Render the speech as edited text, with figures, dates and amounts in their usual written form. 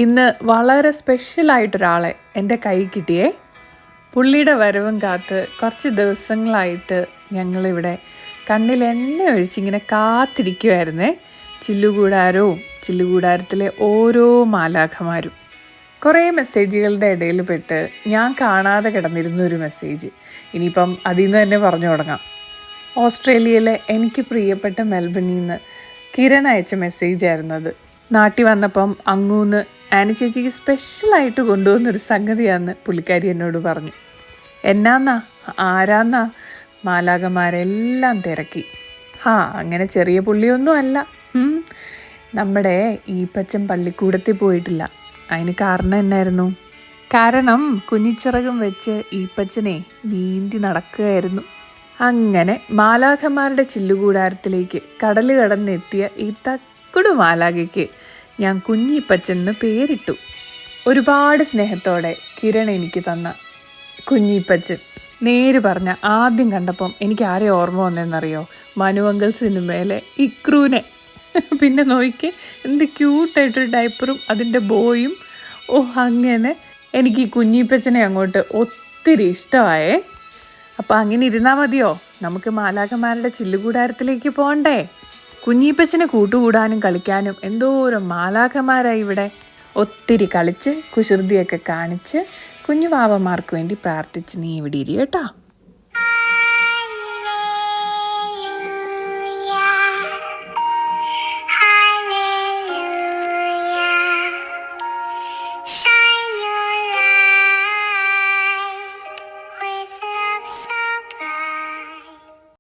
ഇന്ന് വളരെ സ്പെഷ്യലായിട്ടൊരാളെ എൻ്റെ കൈ കിട്ടിയേ. പുള്ളിയുടെ വരവും കാത്ത് കുറച്ച് ദിവസങ്ങളായിട്ട് ഞങ്ങളിവിടെ കണ്ണിൽ എണ്ണ ഒഴിച്ചിങ്ങനെ കാത്തിരിക്കുമായിരുന്നേ. ചില്ലുകൂടാരവും ചില്ലുകൂടാരത്തിലെ ഓരോ മാലാഖമാരും. കുറേ മെസ്സേജുകളുടെ ഇടയിൽ പെട്ട് ഞാൻ കാണാതെ കിടന്നിരുന്നൊരു മെസ്സേജ്. ഇനിയിപ്പം അതിൽ നിന്ന് തന്നെ പറഞ്ഞു തുടങ്ങാം. ഓസ്ട്രേലിയയിലെ എനിക്ക് പ്രിയപ്പെട്ട മെൽബണിൽ നിന്ന് കിരൺ അയച്ച മെസ്സേജായിരുന്നു അത്. നാട്ടിൽ വന്നപ്പം അങ്ങൂന്ന് ആനി ചേച്ചിക്ക് സ്പെഷ്യലായിട്ട് കൊണ്ടുവന്നൊരു സംഗതിയാന്ന് പുള്ളിക്കാരി എന്നോട് പറഞ്ഞു. എന്നാന്നാ ആരാന്നാ മാലാഖമാരെല്ലാം തിരക്കി. അങ്ങനെ ചെറിയ പുള്ളിയൊന്നും അല്ല. നമ്മുടെ ഈപ്പച്ചൻ പള്ളിക്കൂടത്തിൽ പോയിട്ടില്ല. അതിന് കാരണം എന്നായിരുന്നു? കാരണം കുഞ്ഞിച്ചിറകും വെച്ച് ഈപ്പച്ചനെ നീന്തി നടക്കുകയായിരുന്നു. അങ്ങനെ മാലാഖമാരുടെ ചില്ലുകൂടാരത്തിലേക്ക് കടൽ കടന്നെത്തിയ ഈ തക്കുടു മാലാഖയ്ക്ക് ഞാൻ കുഞ്ഞിപ്പച്ചൻ എന്ന് പേരിട്ടു. ഒരുപാട് സ്നേഹത്തോടെ കിരൺ എനിക്ക് തന്ന കുഞ്ഞിപ്പച്ചൻ. നേര് പറഞ്ഞ ആദ്യം കണ്ടപ്പം എനിക്ക് ആരെ ഓർമ്മ വന്നതെന്നറിയോ? മനുവങ്കൽ സിനിമയിലെ ഇക്രൂനെ. പിന്നെ നോക്കി എന്ത് ക്യൂട്ടായിട്ടൊരു ഡയപ്പറും അതിൻ്റെ ബോയും. അങ്ങനെ എനിക്ക് ഈ കുഞ്ഞിപ്പച്ചനെ അങ്ങോട്ട് ഒത്തിരി ഇഷ്ടമായേ. അപ്പോൾ അങ്ങനെ ഇരുന്നാൽ മതിയോ? നമുക്ക് മാലാഖമാരുടെ ചില്ലുകൂടാരത്തിലേക്ക് പോകണ്ടേ? കുഞ്ഞിപ്പച്ചനെ കൂട്ടുകൂടാനും കളിക്കാനും എന്തോരം മാലാഖമാരായി ഇവിടെ. ഒത്തിരി കളിച്ച് കുസൃതിയൊക്കെ കാണിച്ച് കുഞ്ഞു വാവന്മാർക്ക് വേണ്ടി പ്രാർത്ഥിച്ച് നീ ഇവിടെ ഇരി കേട്ടോ.